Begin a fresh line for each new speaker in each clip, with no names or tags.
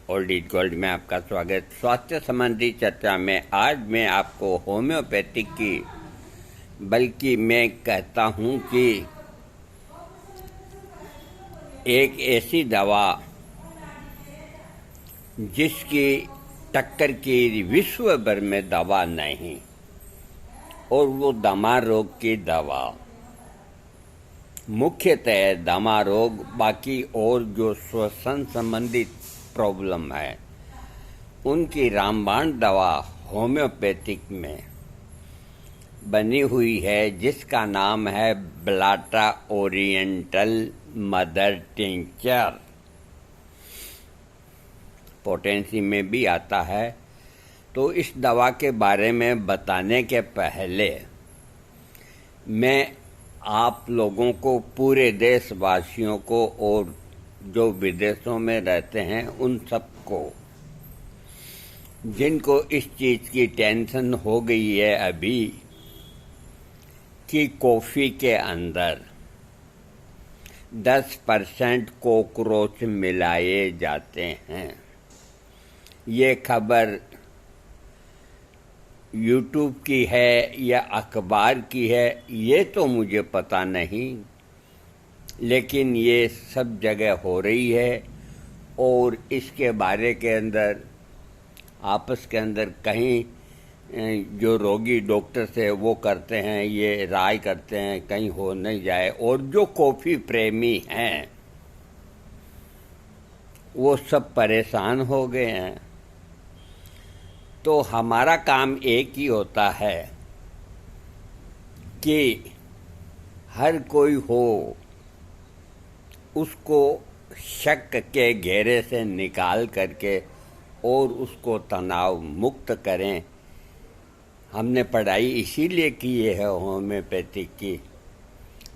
Old is gold में आपका स्वागत। स्वास्थ्य संबंधी चर्चा में आज मैं आपको होम्योपैथिक की, बल्कि मैं कहता हूँ कि एक ऐसी दवा जिसकी टक्कर की विश्व भर में दवा नहीं, और वो दमा रोग की दवा, मुख्यतः दमा रोग, बाकी और जो श्वसन संबंधित प्रॉब्लम है उनकी रामबाण दवा होम्योपैथिक में बनी हुई है, जिसका नाम है Blatta oriental mother tincture. Potency में भी आता है। तो इस दवा के बारे में बताने के पहले मैं आप लोगों को, पूरे देशवासियों को और जो विदेशों में रहते हैं उन सबको, जिनको इस चीज़ की टेंशन हो गई है अभी कि कॉफ़ी के अंदर 10% कॉकरोच मिलाए जाते हैं। ये खबर यूट्यूब की है या अखबार की है ये तो मुझे पता नहीं, लेकिन ये सब जगह हो रही है। और इसके बारे के अंदर आपस के अंदर कहीं जो रोगी डॉक्टर से वो करते हैं, ये राय करते हैं कहीं हो नहीं जाए। और जो कॉफ़ी प्रेमी हैं वो सब परेशान हो गए हैं। तो हमारा काम एक ही होता है कि हर कोई हो उसको शक के घेरे से निकाल करके और उसको तनाव मुक्त करें। हमने पढ़ाई इसीलिए की है होम्योपैथिक की।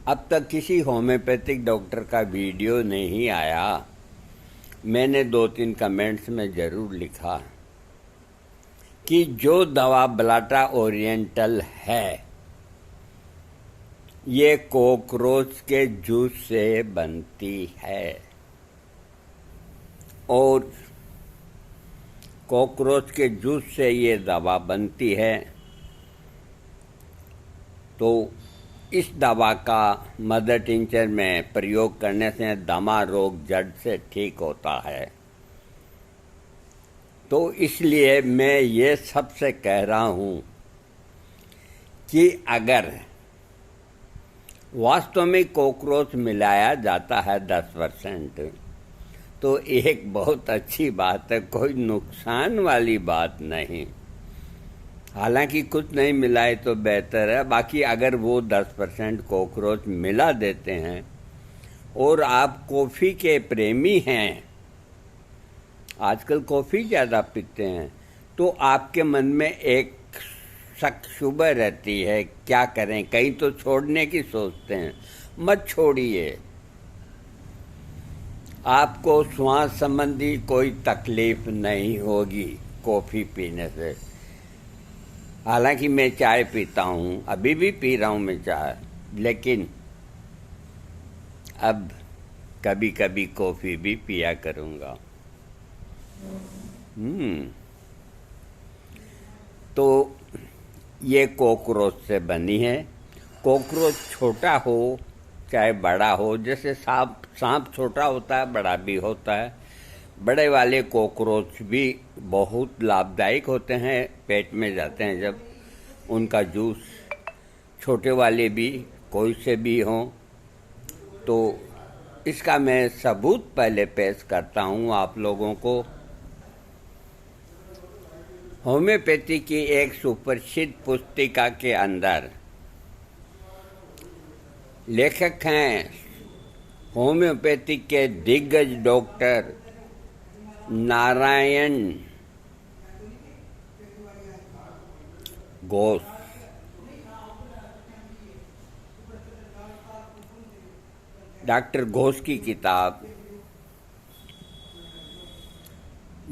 अब तक किसी होम्योपैथिक डॉक्टर का वीडियो नहीं आया। मैंने 2-3 कमेंट्स में ज़रूर लिखा कि जो दवा ब्लाटा ओरिएंटल है ये कॉकरोच के जूस से बनती है, और कॉकरोच के जूस से ये दवा बनती है। तो इस दवा का मदर टिंचर में प्रयोग करने से दमा रोग जड़ से ठीक होता है। तो इसलिए मैं ये सबसे कह रहा हूँ कि अगर वास्तव में कॉकरोच मिलाया जाता है 10%, तो एक बहुत अच्छी बात है, कोई नुकसान वाली बात नहीं। हालांकि कुछ नहीं मिलाए तो बेहतर है। बाकी अगर वो 10% कॉकरोच मिला देते हैं और आप कॉफ़ी के प्रेमी हैं, आजकल कॉफ़ी ज़्यादा पीते हैं, तो आपके मन में एक शक शुभ रहती है, क्या करें, कहीं तो छोड़ने की सोचते हैं। मत छोड़िए। आपको श्वास संबंधी कोई तकलीफ नहीं होगी कॉफ़ी पीने से। हालांकि मैं चाय पीता हूँ, अभी भी पी रहा हूँ मैं चाय, लेकिन अब कभी कभी कॉफ़ी भी पिया करूँगा। तो ये कॉकरोच से बनी है। कॉकरोच छोटा हो चाहे बड़ा हो, जैसे सांप छोटा होता है बड़ा भी होता है। बड़े वाले कॉकरोच भी बहुत लाभदायक होते हैं, पेट में जाते हैं जब उनका जूस। छोटे वाले भी कोई से भी हों। तो इसका मैं सबूत पहले पेश करता हूँ आप लोगों को। होम्योपैथी की एक सुप्रसिद्ध पुस्तिका के अंदर लेखक हैं होम्योपैथी के दिग्गज डॉक्टर नारायण घोष। डॉक्टर घोष की किताब,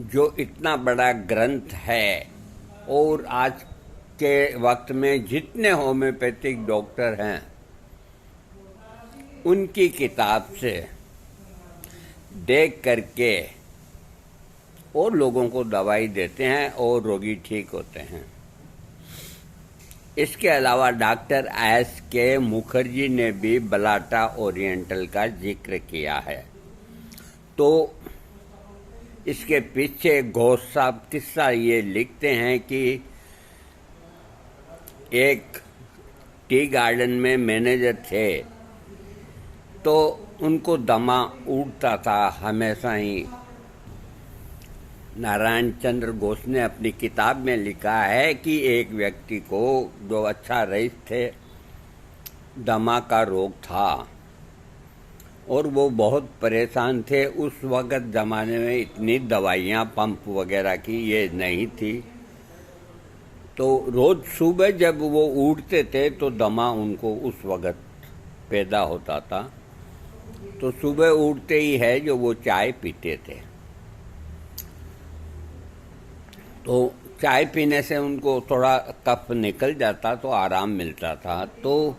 जो इतना बड़ा ग्रंथ है, और आज के वक्त में जितने होम्योपैथिक डॉक्टर हैं उनकी किताब से देख करके और लोगों को दवाई देते हैं और रोगी ठीक होते हैं। इसके अलावा डॉक्टर S.K. मुखर्जी ने भी बलाटा ओरिएंटल का जिक्र किया है। तो इसके पीछे घोष साहब किस्सा ये लिखते हैं कि एक टी गार्डन में मैनेजर थे, तो उनको दमा उठता था हमेशा ही। नारायण चंद्र घोष ने अपनी किताब में लिखा है कि एक व्यक्ति को, जो अच्छा रईस थे, दमा का रोग था और वो बहुत परेशान थे। उस वक़्त ज़माने में इतनी दवाइयाँ पंप वगैरह की ये नहीं थी, तो रोज़ सुबह जब वो उठते थे तो दमा उनको उस वक़्त पैदा होता था। तो सुबह उठते ही है जो वो चाय पीते थे, तो चाय पीने से उनको थोड़ा कफ निकल जाता तो आराम मिलता था। तो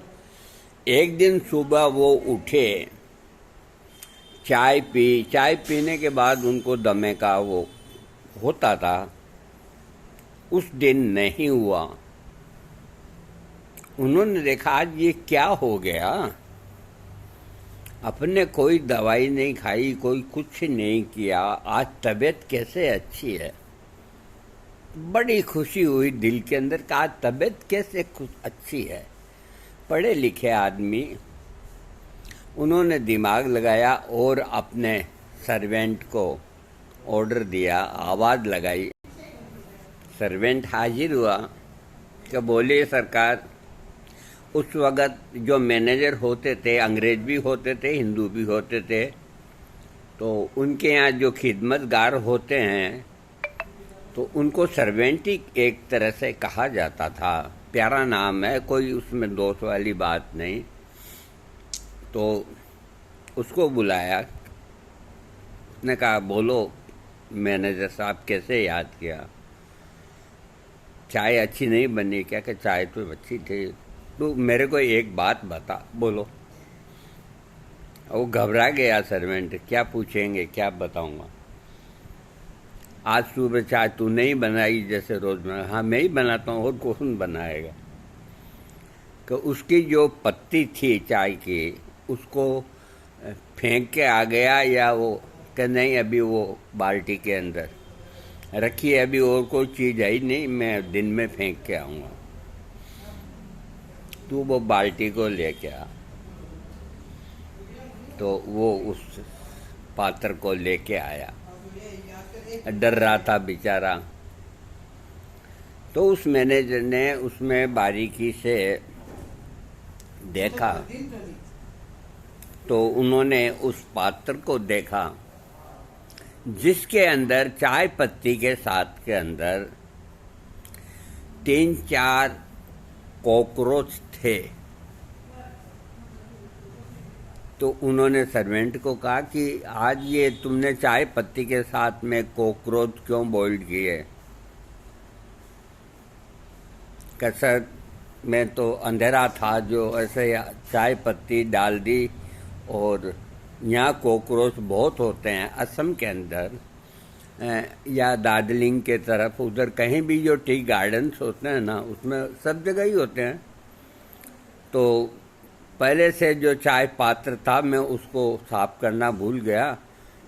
एक दिन सुबह वो उठे, चाय पीने के बाद उनको दमे का वो होता था। उस दिन नहीं हुआ। उन्होंने देखा आज ये क्या हो गया, अपने कोई दवाई नहीं खाई, कोई कुछ नहीं किया, आज तबीयत कैसे अच्छी है। बड़ी खुशी हुई दिल के अंदर कि आज तबीयत कैसे अच्छी है। पढ़े लिखे आदमी, उन्होंने दिमाग लगाया और अपने सर्वेंट को ऑर्डर दिया, आवाज़ लगाई। सर्वेंट हाजिर हुआ कि बोले सरकार, उस वक़्त जो मैनेजर होते थे अंग्रेज भी होते थे, हिंदू भी होते थे, तो उनके यहाँ जो खिदमतगार होते हैं तो उनको सर्वेंट ही एक तरह से कहा जाता था। प्यारा नाम है, कोई उसमें दोष वाली बात नहीं। तो उसको बुलाया, उसने कहा बोलो मैनेजर साहब कैसे याद किया, चाय अच्छी नहीं बनी क्या? कि चाय तो अच्छी थी, तो मेरे को एक बात बता। बोलो। वो घबरा गया सर्वेंट, क्या पूछेंगे, क्या बताऊंगा। आज सुबह चाय तू नहीं बनाई जैसे रोज बना? हाँ मैं ही बनाता हूँ, और कौन बनाएगा। कि उसकी जो पत्ती थी चाय की, उसको फेंक के आ गया, या वो कि नहीं अभी वो बाल्टी के अंदर रखी है, अभी और कोई चीज़ है ही नहीं, मैं दिन में फेंक के आऊँगा। तू वो बाल्टी को लेके आ। तो वो उस पात्र को लेके आया, डर रहा था बेचारा। तो उस मैनेजर ने उसमें बारीकी से देखा, तो उन्होंने उस पात्र को देखा जिसके अंदर चाय पत्ती के साथ के अंदर 3-4 कॉकरोच थे। तो उन्होंने सर्वेंट को कहा कि आज ये तुमने चाय पत्ती के साथ में कॉकरोच क्यों बॉइल्ड किए? कि सर मैं तो अंधेरा था, जो ऐसे चाय पत्ती डाल दी, और यहाँ कॉकरोच बहुत होते हैं असम के अंदर, या दार्जिलिंग के तरफ, उधर कहीं भी जो टी गार्डन्स होते हैं ना, उसमें सब जगह ही होते हैं। तो पहले से जो चाय पात्र था, मैं उसको साफ करना भूल गया।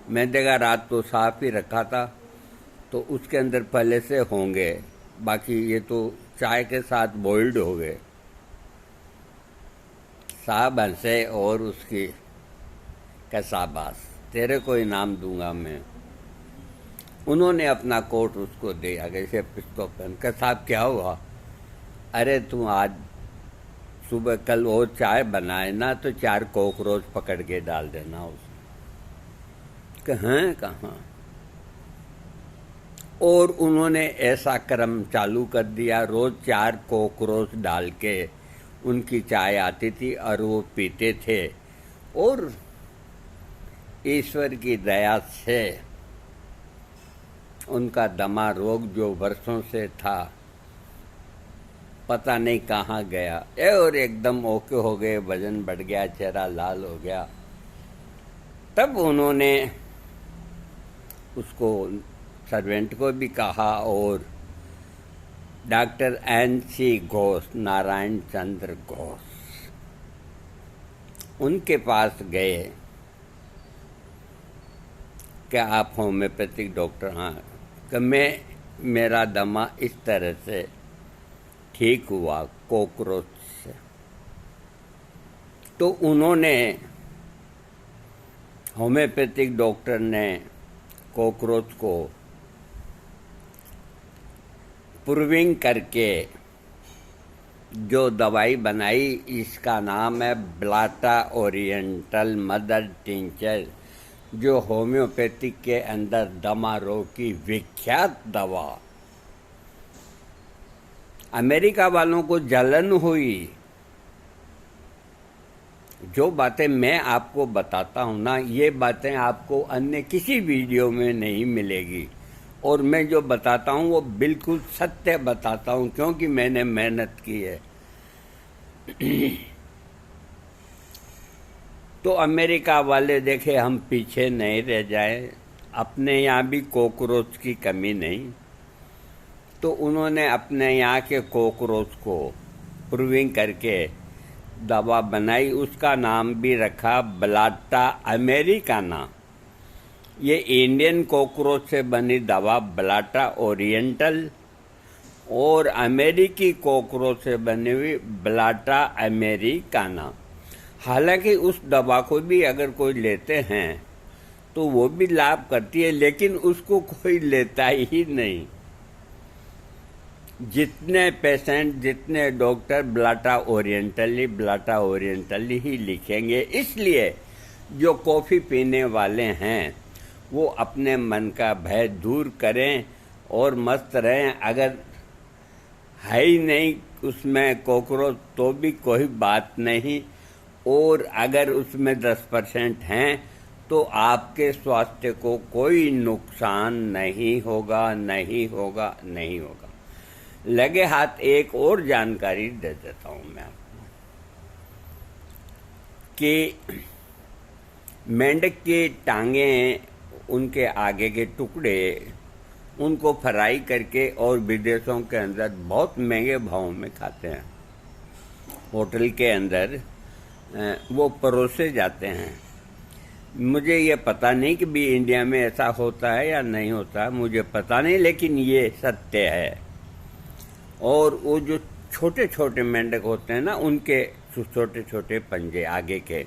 मैं देखा रात तो साफ ही रखा था, तो उसके अंदर पहले से होंगे, बाकी ये तो चाय के साथ बॉइल्ड हो गए। साहब हंसे और उसकी का शाबाश, तेरे को इनाम दूंगा मैं। उन्होंने अपना कोट उसको दिया, जैसे पिस्को पहन कर। साहब क्या हुआ? अरे तुम आज सुबह कल और चाय बनाए ना, तो 4 कॉकरोच पकड़ के डाल देना उसमें। कहाँ कहाँ। और उन्होंने ऐसा क्रम चालू कर दिया, रोज 4 कॉकरोच डाल के उनकी चाय आती थी और वो पीते थे। और ईश्वर की दया से उनका दमा रोग जो वर्षों से था, पता नहीं कहाँ गया, और एकदम ओके हो गए, वजन बढ़ गया, चेहरा लाल हो गया। तब उन्होंने उसको सर्वेंट को भी कहा और डॉक्टर N.C. घोष, नारायण चंद्र घोष, उनके पास गए कि आप होम्योपैथिक डॉक्टर? हाँ। कि मेरा दमा इस तरह से ठीक हुआ कॉकरोच से। तो उन्होंने, होम्योपैथिक डॉक्टर ने कॉकरोच को प्रूविंग करके जो दवाई बनाई, इसका नाम है ब्लाटा ओरिएंटल मदर टिंचर, जो होम्योपैथिक के अंदर दमा रोग की विख्यात दवा। अमेरिका वालों को जलन हुई। जो बातें मैं आपको बताता हूं ना, ये बातें आपको अन्य किसी वीडियो में नहीं मिलेगी, और मैं जो बताता हूं वो बिल्कुल सत्य बताता हूं, क्योंकि मैंने मेहनत की है। तो अमेरिका वाले देखे हम पीछे नहीं रह जाए, अपने यहाँ भी कॉकरोच की कमी नहीं, तो उन्होंने अपने यहाँ के कॉकरोच को प्रूविंग करके दवा बनाई। उसका नाम भी रखा ब्लाटा अमेरिकाना। ये इंडियन कॉकरोच से बनी दवा ब्लाटा ओरिएंटल, और अमेरिकी कॉकरोच से बनी हुई ब्लाटा अमेरिकाना। हालांकि उस दवा को भी अगर कोई लेते हैं तो वो भी लाभ करती है, लेकिन उसको कोई लेता ही नहीं। जितने पेशेंट, जितने डॉक्टर ब्लाटा ओरिएंटल ही लिखेंगे। इसलिए जो कॉफ़ी पीने वाले हैं वो अपने मन का भय दूर करें और मस्त रहें। अगर है ही नहीं उसमें कॉकरोच तो भी कोई बात नहीं, और अगर उसमें 10% हैं तो आपके स्वास्थ्य को कोई नुकसान नहीं होगा। लगे हाथ एक और जानकारी दे देता हूं मैं आपको कि मेंढक की टांगें, उनके आगे के टुकड़े, उनको फ्राई करके और विदेशों के अंदर बहुत महंगे भाव में खाते हैं। होटल के अंदर वो परोसे जाते हैं। मुझे ये पता नहीं कि भी इंडिया में ऐसा होता है या नहीं होता, मुझे पता नहीं, लेकिन ये सत्य है। और वो जो छोटे छोटे मेंढक होते हैं ना, उनके छोटे छोटे पंजे आगे के,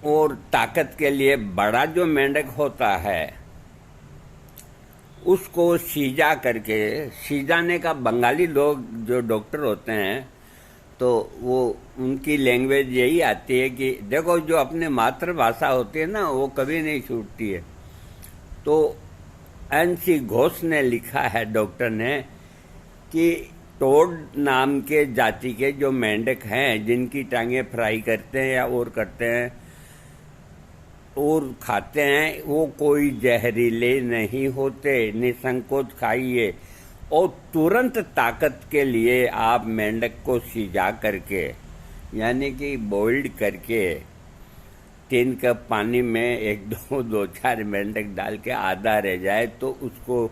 और ताकत के लिए बड़ा जो मेंढक होता है उसको सीजा करके, सीजाने का बंगाली लोग जो डॉक्टर होते हैं तो वो उनकी लैंग्वेज यही आती है कि देखो जो अपने मातृभाषा होती है ना वो कभी नहीं छूटती है। तो N.C. घोष ने लिखा है, डॉक्टर ने, कि टोड नाम के जाति के जो मेंढक हैं जिनकी टांगें फ्राई करते हैं या और करते हैं और खाते हैं, वो कोई जहरीले नहीं होते। निसंकोच खाइए, और तुरंत ताकत के लिए आप मेंढक को सिजा करके, यानी कि बॉइल्ड करके 3 कप पानी में 2-4 मेंढक डाल के आधा रह जाए तो उसको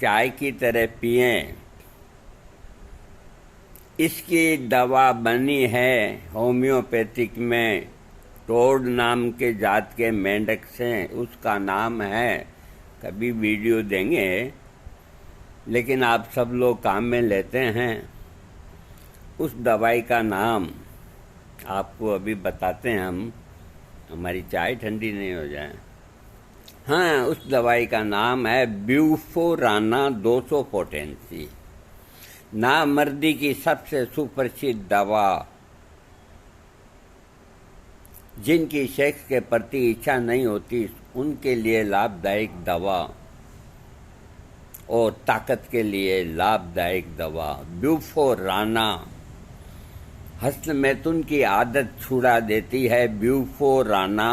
चाय की तरह पिएं। इसकी दवा बनी है होम्योपैथिक में टोड नाम के जात के मेंढक से। उसका नाम है, कभी वीडियो देंगे, लेकिन आप सब लोग काम में लेते हैं। उस दवाई का नाम आपको अभी बताते हैं हम, हमारी चाय ठंडी नहीं हो जाए। हाँ, उस दवाई का नाम है ब्यूफोराना 200 पोटेंसी, नामर्दी की सबसे सुप्रसिद्ध दवा। जिनकी सेक्स के प्रति इच्छा नहीं होती उनके लिए लाभदायक दवा, और ताकत के लिए लाभदायक दवा ब्यूफोराना। हस्तमैथुन की आदत छुड़ा देती है ब्यूफोराना।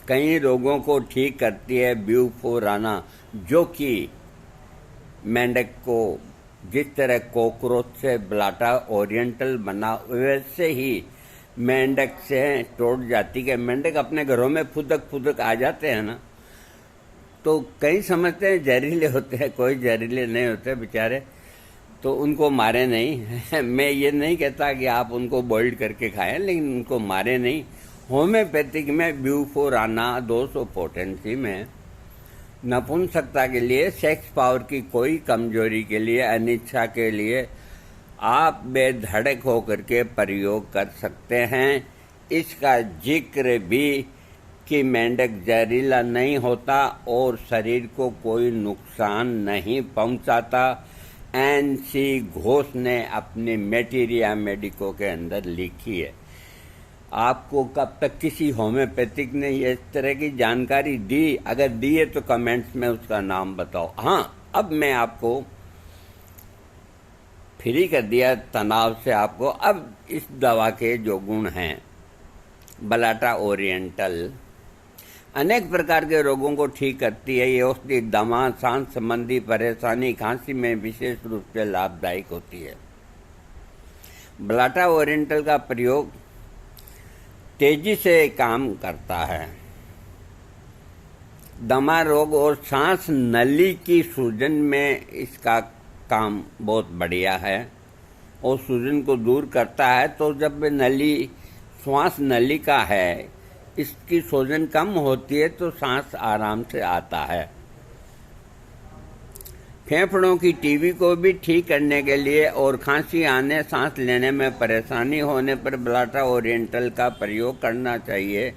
कई रोगों को ठीक करती है ब्यूफोराना, जो कि मेंढक को जिस तरह कॉकरोच से ब्लाटा ओरिएंटल बना, वैसे ही मेंढक से टोट जाती के मेंढक अपने घरों में फुदक फुदक आ जाते हैं ना, तो कई समझते हैं जहरीले होते हैं, कोई जहरीले नहीं होते बेचारे, तो उनको मारे नहीं। मैं ये नहीं कहता कि आप उनको बॉइल्ड करके खाएं, लेकिन उनको मारे नहीं। होम्योपैथिक में ब्यूफोराना 200 पोटेंसी में नपुंसकता के लिए, सेक्स पावर की कोई कमजोरी के लिए, अनिच्छा के लिए आप बेधड़क होकर के प्रयोग कर सकते हैं। इसका जिक्र भी कि मेंढक जहरीला नहीं होता और शरीर को कोई नुकसान नहीं पहुंचाता, एन.सी. घोष ने अपनी मेटीरिया मेडिको के अंदर लिखी है। आपको कब तक किसी होम्योपैथिक ने इस तरह की जानकारी दी? अगर दी है तो कमेंट्स में उसका नाम बताओ। हाँ, अब मैं आपको फ्री कर दिया तनाव से आपको। अब इस दवा के जो गुण हैं, बलाटा ओरिएंटल अनेक प्रकार के रोगों को ठीक करती है। ये औषधि दमा, सांस संबंधी परेशानी, खांसी में विशेष रूप से लाभदायक होती है। बलाटा ओरिएंटल का प्रयोग तेजी से काम करता है। दमा रोग और सांस नली की सूजन में इसका काम बहुत बढ़िया है और सूजन को दूर करता है। तो जब नली, श्वास नली का है, इसकी सूजन कम होती है तो सांस आराम से आता है। फेफड़ों की टीबी को भी ठीक करने के लिए और खांसी आने, सांस लेने में परेशानी होने पर बलाटा ओरिएंटल का प्रयोग करना चाहिए।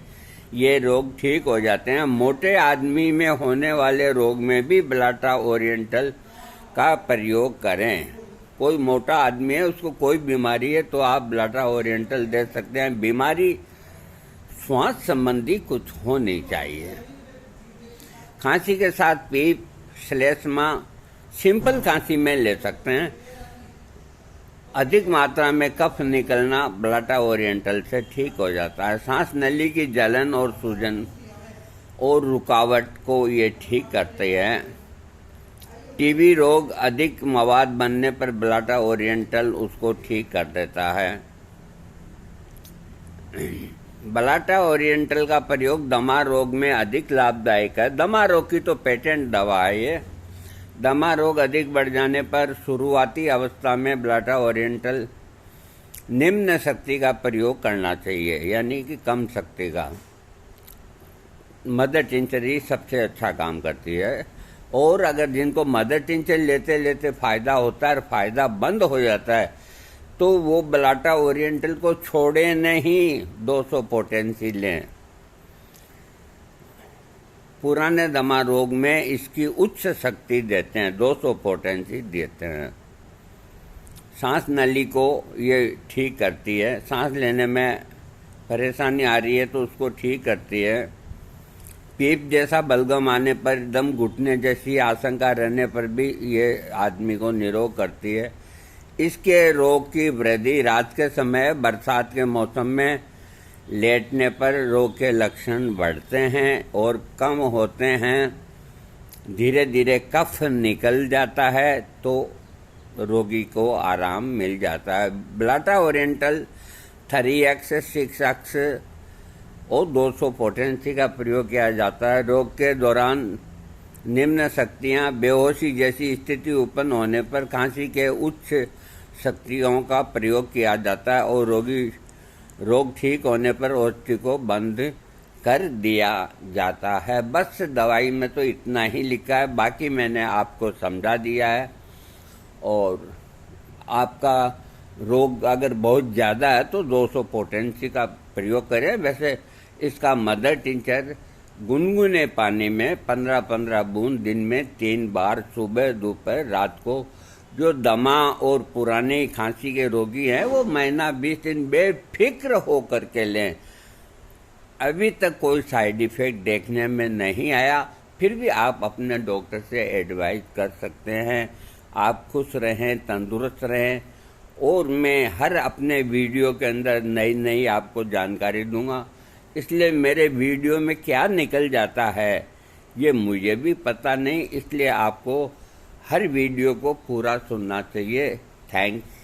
ये रोग ठीक हो जाते हैं। मोटे आदमी में होने वाले रोग में भी बलाटा ओरिएंटल का प्रयोग करें। कोई मोटा आदमी है, उसको कोई बीमारी है, तो आप बलाटा ओरिएंटल दे सकते हैं। बीमारी श्वास संबंधी कुछ होनी चाहिए। खांसी के साथ पीप, श्लेष्मा सिंपल खांसी में ले सकते हैं। अधिक मात्रा में कफ निकलना बलाटा ओरिएंटल से ठीक हो जाता है। सांस नली की जलन और सूजन और रुकावट को ये ठीक करते हैं। टीबी रोग अधिक मवाद बनने पर बलाटा ओरिएंटल उसको ठीक कर देता है। बलाटा ओरिएंटल का प्रयोग दमा रोग में अधिक लाभदायक है। दमा रोग की तो पेटेंट दवा है ये। दमा रोग अधिक बढ़ जाने पर शुरुआती अवस्था में बलाटा ओरिएंटल निम्न शक्ति का प्रयोग करना चाहिए, यानी कि कम शक्ति का। मदर टिंचर ही सबसे अच्छा काम करती है। और अगर जिनको मदर टिंचर लेते लेते फायदा होता है और फायदा बंद हो जाता है, तो वो बलाटा ओरिएंटल को छोड़े नहीं, 200 पोटेंसी लें। पुराने दमा रोग में इसकी उच्च शक्ति देते हैं, 200 पोटेंसी देते हैं। सांस नली को ये ठीक करती है। सांस लेने में परेशानी आ रही है तो उसको ठीक करती है। पीप जैसा बलगम आने पर, दम घुटने जैसी आशंका रहने पर भी ये आदमी को निरोग करती है। इसके रोग की वृद्धि रात के समय, बरसात के मौसम में लेटने पर रोग के लक्षण बढ़ते हैं और कम होते हैं। धीरे धीरे कफ निकल जाता है तो रोगी को आराम मिल जाता है। बलाटा ओरिएंटल 3x, 6x और 200 पोटेंसी का प्रयोग किया जाता है। रोग के दौरान निम्न शक्तियाँ, बेहोशी जैसी स्थिति उत्पन्न होने पर खांसी के उच्च शक्तियों का प्रयोग किया जाता है और रोग ठीक होने पर औषधि को बंद कर दिया जाता है। बस दवाई में तो इतना ही लिखा है, बाकी मैंने आपको समझा दिया है। और आपका रोग अगर बहुत ज़्यादा है तो 200 पोटेंसी का प्रयोग करें। वैसे इसका मदर टिंचर गुनगुने पानी में 15-15 बूंद दिन में 3 बार, सुबह, दोपहर, रात को, जो दमा और पुरानी खांसी के रोगी हैं वो महीना 20 दिन बेफिक्र हो करके लें। अभी तक कोई साइड इफेक्ट देखने में नहीं आया, फिर भी आप अपने डॉक्टर से एडवाइस कर सकते हैं। आप खुश रहें, तंदुरुस्त रहें। और मैं हर अपने वीडियो के अंदर नई नई आपको जानकारी दूंगा, इसलिए मेरे वीडियो में क्या निकल जाता है ये मुझे भी पता नहीं, इसलिए आपको हर वीडियो को पूरा सुनना चाहिए। थैंक्स।